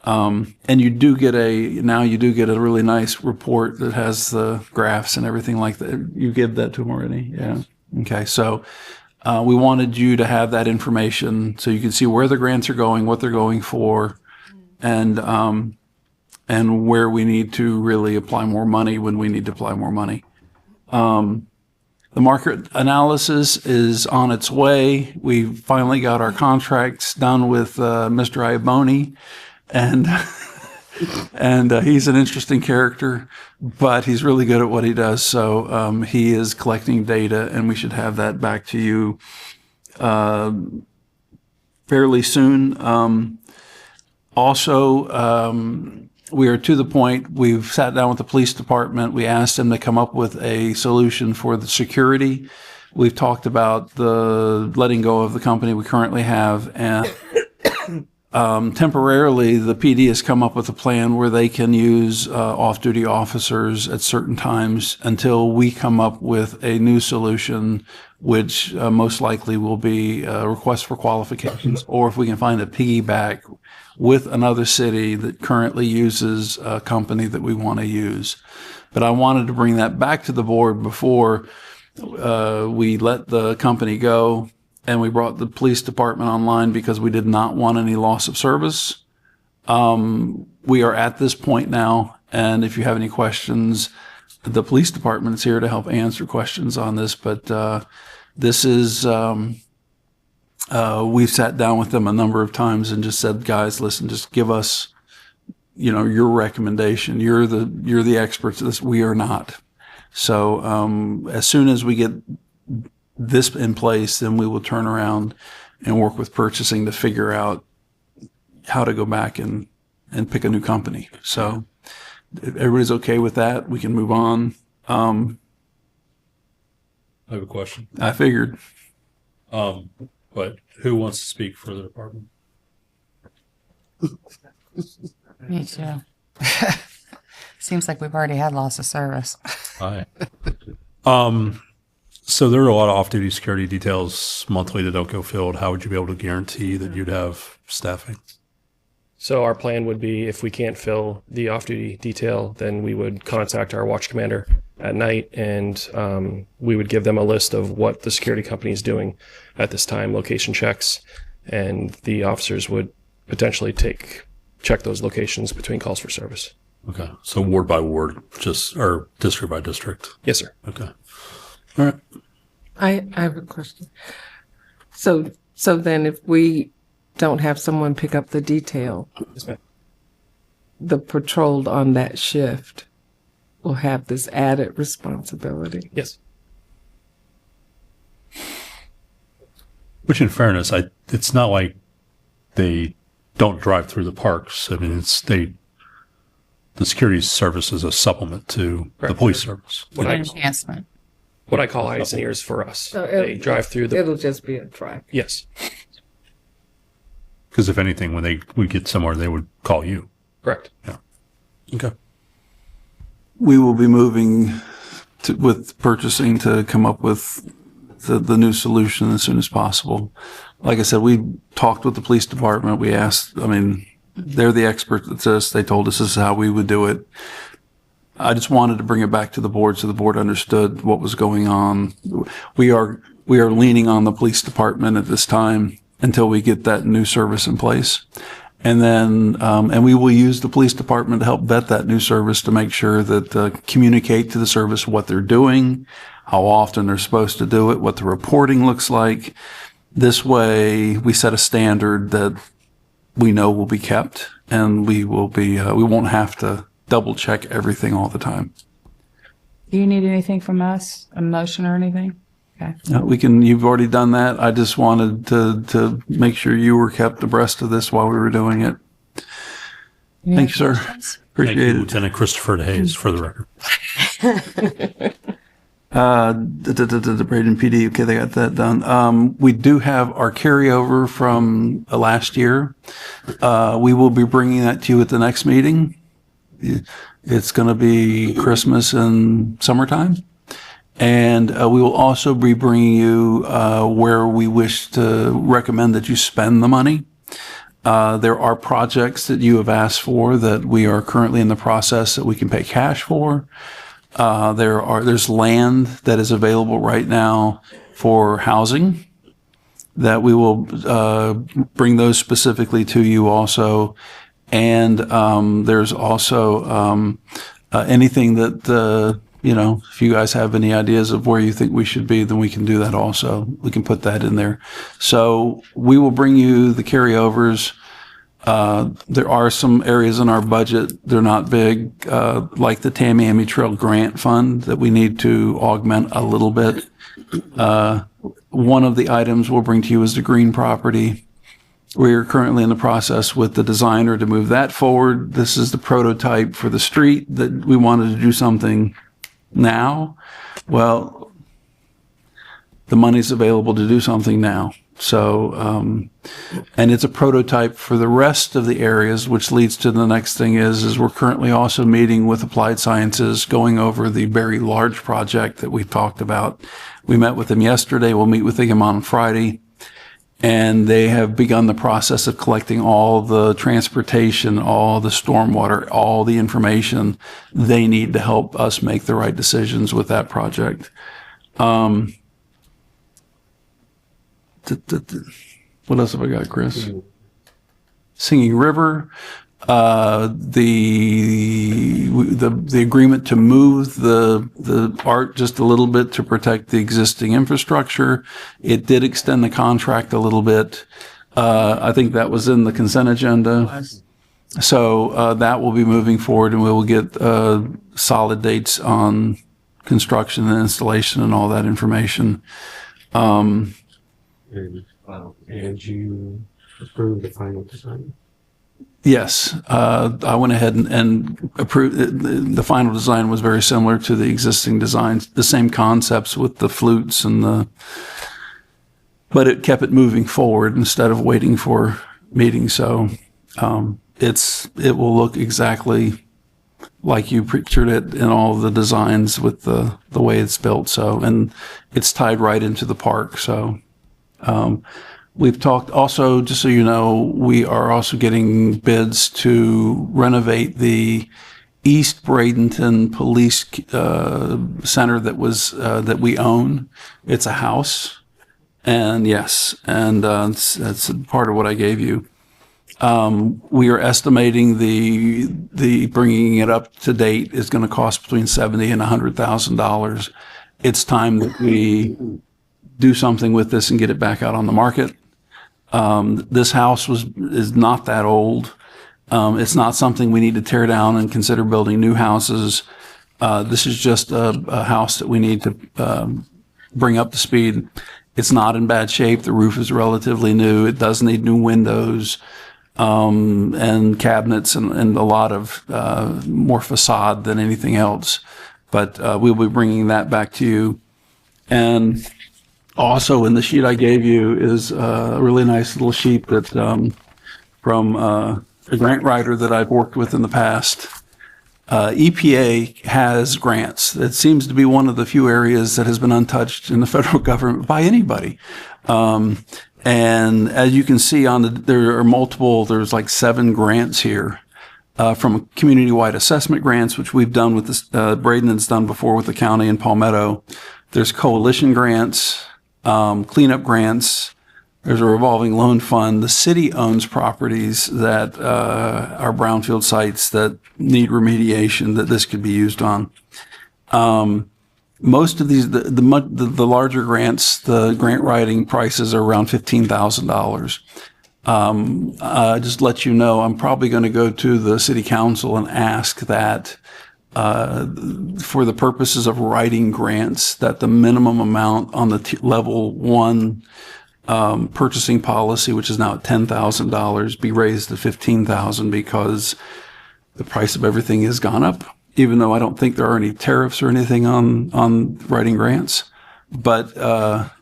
Speaker 5: And you do get a really nice report that has the graphs and everything like that. You give that to them already? Yeah. Okay. So, we wanted you to have that information so you can see where the grants are going, what they're going for, and where we need to really apply more money when we need to apply more money. The market analysis is on its way. We finally got our contracts done with Mr. Iaboni, and he's an interesting character, but he's really good at what he does. So he is collecting data, and we should have that back to you fairly soon. We are to the point, we've sat down with the police department. We asked them to come up with a solution for the security. We've talked about the letting go of the company we currently have, and temporarily the PD has come up with a plan where they can use off-duty officers at certain times until we come up with a new solution, which most likely will be a request for qualifications, or if we can find a piggyback with another city that currently uses a company that we want to use. But I wanted to bring that back to the board before we let the company go, and we brought the police department online because we did not want any loss of service. We are at this point now, and if you have any questions, the police department is here to help answer questions on this, but this is we've sat down with them a number of times and just said, guys, listen, just give us, your recommendation. You're the experts of this. We are not. So as soon as we get this in place, then we will turn around and work with purchasing to figure out how to go back and pick a new company. So if everybody's okay with that, we can move on.
Speaker 9: I have a question.
Speaker 5: I figured.
Speaker 9: But who wants to speak for the department?
Speaker 1: Me too. Seems like we've already had loss of service.
Speaker 9: Hi. So there are a lot of off-duty security details monthly that don't go filled. How would you be able to guarantee that you'd have staffing?
Speaker 10: So our plan would be, if we can't fill the off-duty detail, then we would contact our watch commander at night, and we would give them a list of what the security company is doing at this time, location checks, and the officers would potentially check those locations between calls for service.
Speaker 9: Okay. So ward by ward, or district by district?
Speaker 10: Yes, sir.
Speaker 9: Okay. All right.
Speaker 6: I have a question. So then if we don't have someone pick up the detail,
Speaker 10: Yes, ma'am.
Speaker 6: the patrol on that shift will have this added responsibility.
Speaker 10: Yes.
Speaker 9: Which, in fairness, it's not like they don't drive through the parks. I mean, the security service is a supplement to the
Speaker 10: Correct.
Speaker 9: police service.
Speaker 10: What
Speaker 1: Enhancement.
Speaker 10: what I call eyes and ears for us.
Speaker 6: So
Speaker 10: They drive through the.
Speaker 6: It'll just be a track.
Speaker 10: Yes.
Speaker 9: Because if anything, when they would get somewhere, they would call you.
Speaker 10: Correct.
Speaker 9: Okay.
Speaker 5: We will be moving with purchasing to come up with the new solution as soon as possible. Like I said, we talked with the police department. We asked, they're the experts at this. They told us this is how we would do it. I just wanted to bring it back to the board so the board understood what was going on. We are leaning on the police department at this time until we get that new service in place. And then, and we will use the police department to help vet that new service to make sure that communicate to the service what they're doing, how often they're supposed to do it, what the reporting looks like. This way, we set a standard that we know will be kept, and we won't have to double check everything all the time.
Speaker 1: Do you need anything from us? A motion or anything? Okay.
Speaker 5: You've already done that. I just wanted to make sure you were kept abreast of this while we were doing it. Thank you, sir.
Speaker 9: Thank
Speaker 5: Appreciate
Speaker 9: you,
Speaker 5: it.
Speaker 9: Lieutenant Christopher DeHaze, for the record.
Speaker 5: The Bradenton PD, okay, they got that done. We do have our carryover from last year. We will be bringing that to you at the next meeting. It's going to be Christmas and summertime. And we will also be bringing you where we wish to recommend that you spend the money. There are projects that you have asked for that we are currently in the process that we can pay cash for. There's land that is available right now for housing that we will bring those specifically to you also. And there's also anything that, if you guys have any ideas of where you think we should be, then we can do that also. We can put that in there. So we will bring you the carryovers. There are some areas in our budget, they're not big, like the Tamiami Trail Grant Fund that we need to augment a little bit. One of the items we'll bring to you is the green property. We are currently in the process with the designer to move that forward. This is the prototype for the street that we wanted to do something now. Well, the money's available to do something now. So, and it's a prototype for the rest of the areas, which leads to the next thing is we're currently also meeting with Applied Sciences, going over the very large project that we talked about. We met with them yesterday. We'll meet with them on Friday. And they have begun the process of collecting all the transportation, all the stormwater, all the information they need to help us make the right decisions with that project. What else have I got, Chris? Singing River, the agreement to move the art just a little bit to protect the existing infrastructure. It did extend the contract a little bit. I think that was in the consent agenda. So that will be moving forward, and we will get solid dates on construction and installation and all that information.
Speaker 11: And you approved the final design?
Speaker 5: Yes, I went ahead and approved. The final design was very similar to the existing designs, the same concepts with the flutes but it kept it moving forward instead of waiting for meetings. So it will look exactly like you pictured it in all the designs with the way it's built. So, and it's tied right into the park. So, we've talked also, just so you know, we are also getting bids to renovate the East Bradenton Police Center that we own. It's a house, and yes, and that's part of what I gave you. We are estimating the bringing it up to date is going to cost between $70,000 and $100,000. It's time that we do something with this and get it back out on the market. This house is not that old. It's not something we need to tear down and consider building new houses. This is just a house that we need to bring up to speed. It's not in bad shape. The roof is relatively new. It does need new windows and cabinets and a lot of more facade than anything else. But we'll be bringing that back to you. And also in the sheet I gave you is a really nice little sheet that from a grant writer that I've worked with in the past. EPA has grants. It seems to be one of the few areas that has been untouched in the federal government by anybody. And as you can see there are multiple, there's like 7 grants here. From community-wide assessment grants, which we've done with this, Bradenton's done before with the county and Palmetto. There's coalition grants, cleanup grants. There's a revolving loan fund. The city owns properties that are brownfield sites that need remediation that this could be used on. Most of these, the larger grants, the grant writing prices are around $15,000. Just let you know, I'm probably going to go to the city council and ask that for the purposes of writing grants, that the minimum amount on the level 1 purchasing policy, which is now at $10,000, be raised to $15,000 because the price of everything has gone up, even though I don't think there are any tariffs or anything on writing grants. But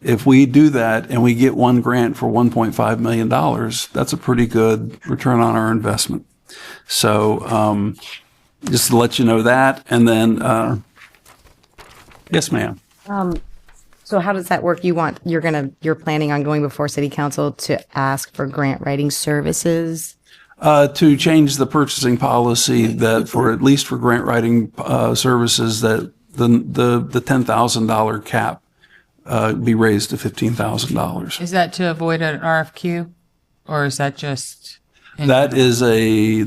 Speaker 5: if we do that and we get one grant for $1.5 million, that's a pretty good return on our investment. So just to let you know that. And then, yes, ma'am.
Speaker 7: So how does that work? You're planning on going before city council to ask for grant writing services?
Speaker 5: To change the purchasing policy that for, at least for grant writing, services, that the $10,000 cap, be raised to $15,000.
Speaker 1: Is that to avoid an RFQ, or is that just?
Speaker 5: That is a,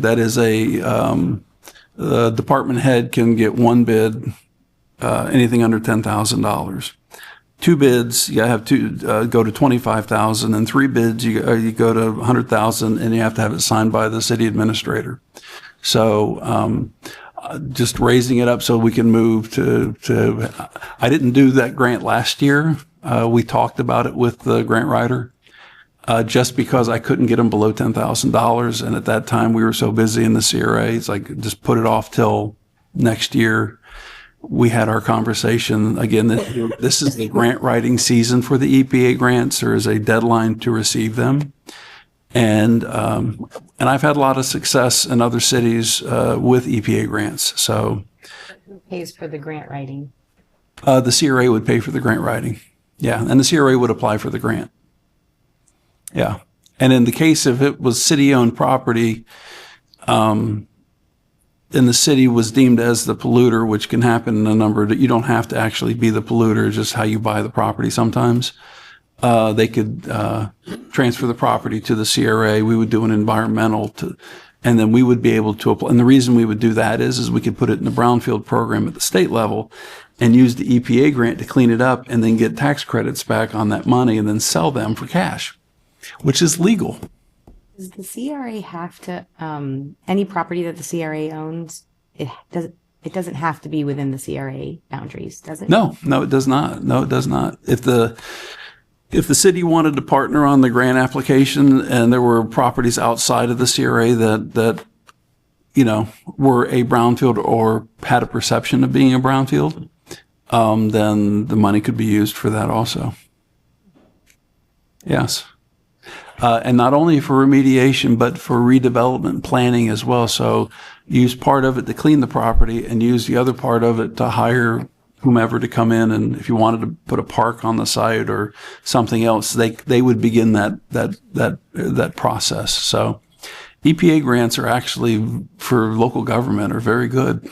Speaker 5: the department head can get one bid, anything under $10,000. Two bids, you have to go to 25,000, and three bids, you go to 100,000, and you have to have it signed by the city administrator. So, just raising it up so we can move to, I didn't do that grant last year. We talked about it with the grant writer, just because I couldn't get them below $10,000. And at that time we were so busy in the CRA, it's like, just put it off till next year. We had our conversation again. This is the grant writing season for the EPA grants. There is a deadline to receive them. And I've had a lot of success in other cities with EPA grants. So,
Speaker 7: Who pays for the grant writing?
Speaker 5: the CRA would pay for the grant writing. Yeah, and the CRA would apply for the grant. Yeah, and in the case if it was city-owned property, and the city was deemed as the polluter, which can happen in a number that you don't have to actually be the polluter, just how you buy the property sometimes. They could transfer the property to the CRA. We would do an environmental and then we would be able to apply. And the reason we would do that is we could put it in the brownfield program at the state level and use the EPA grant to clean it up and then get tax credits back on that money and then sell them for cash, which is legal.
Speaker 7: Does the CRA have to, any property that the CRA owns, it doesn't have to be within the CRA boundaries, does it?
Speaker 5: No, it does not. No, it does not. If the city wanted to partner on the grant application and there were properties outside of the CRA that were a brownfield or had a perception of being a brownfield, then the money could be used for that also. Yes. And not only for remediation, but for redevelopment planning as well. So use part of it to clean the property and use the other part of it to hire whomever to come in. And if you wanted to put a park on the site or something else, they would begin that process. So EPA grants are actually for local government are very good.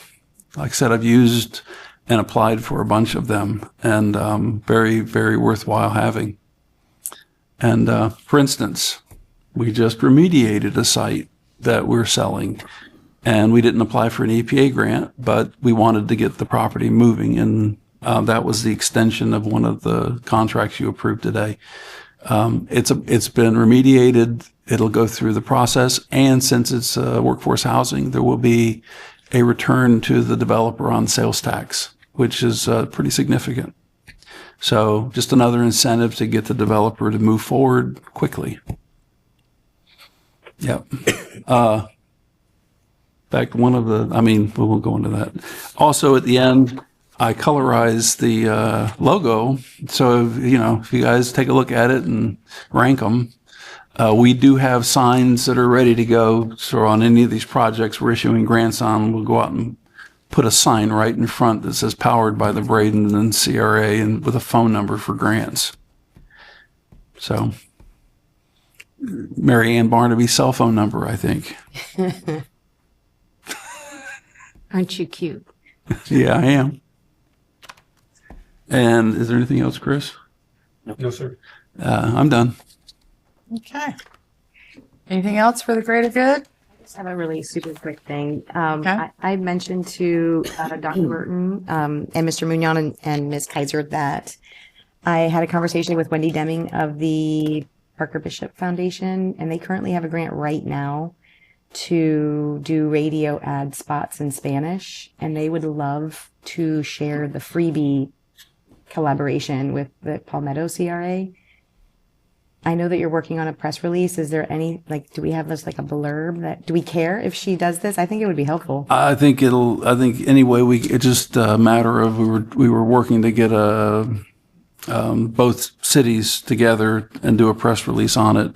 Speaker 5: Like I said, I've used and applied for a bunch of them, and very, very worthwhile having. And for instance, we just remediated a site that we're selling, and we didn't apply for an EPA grant, but we wanted to get the property moving, and that was the extension of one of the contracts you approved today. It's been remediated. It'll go through the process, and since it's workforce housing, there will be a return to the developer on sales tax, which is pretty significant. So just another incentive to get the developer to move forward quickly. Yep. In fact, we won't go into that. Also at the end, I colorized the logo. So, if you guys take a look at it and rank them, we do have signs that are ready to go. So on any of these projects we're issuing grants on, we'll go out and put a sign right in front that says powered by the Bradenton CRA and with a phone number for grants. So Mary Ann Barnaby's cell phone number, I think.
Speaker 3: Aren't you cute?
Speaker 5: Yeah, I am. And is there anything else, Chris?
Speaker 11: No, sir.
Speaker 5: I'm done.
Speaker 1: Okay. Anything else for the greater good?
Speaker 7: I just have a really super quick thing.
Speaker 1: Okay.
Speaker 7: I mentioned to Dr. Burton and Mr. Mignon and Ms. Kaiser that I had a conversation with Wendy Deming of the Parker Bishop Foundation, and they currently have a grant right now to do radio ad spots in Spanish, and they would love to share the freebie collaboration with the Palmetto CRA. I know that you're working on a press release. Is there any, do we have this a blurb do we care if she does this? I think it would be helpful.
Speaker 5: I think anyway, it's just a matter of we were working to get both cities together and do a press release on it,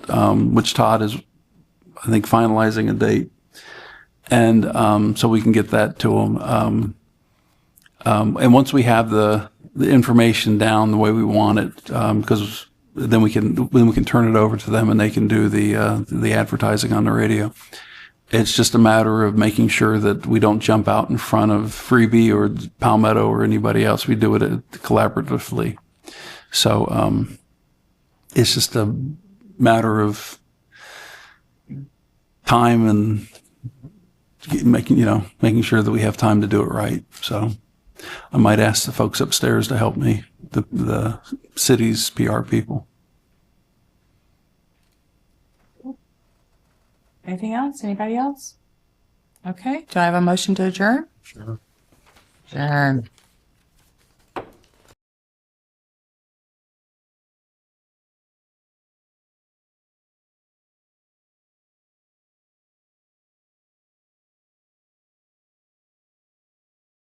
Speaker 5: which Todd is, I think, finalizing a date. And so we can get that to them. And once we have the the information down the way we want it, because then we can turn it over to them and they can do the advertising on the radio. It's just a matter of making sure that we don't jump out in front of Freebie or Palmetto or anybody else. We do it collaboratively. So it's just a matter of time and making sure that we have time to do it right. So I might ask the folks upstairs to help me, the city's PR people.
Speaker 1: Anything else? Anybody else? Okay. Do I have a motion to adjourn?
Speaker 11: Sure.
Speaker 1: Adjourn.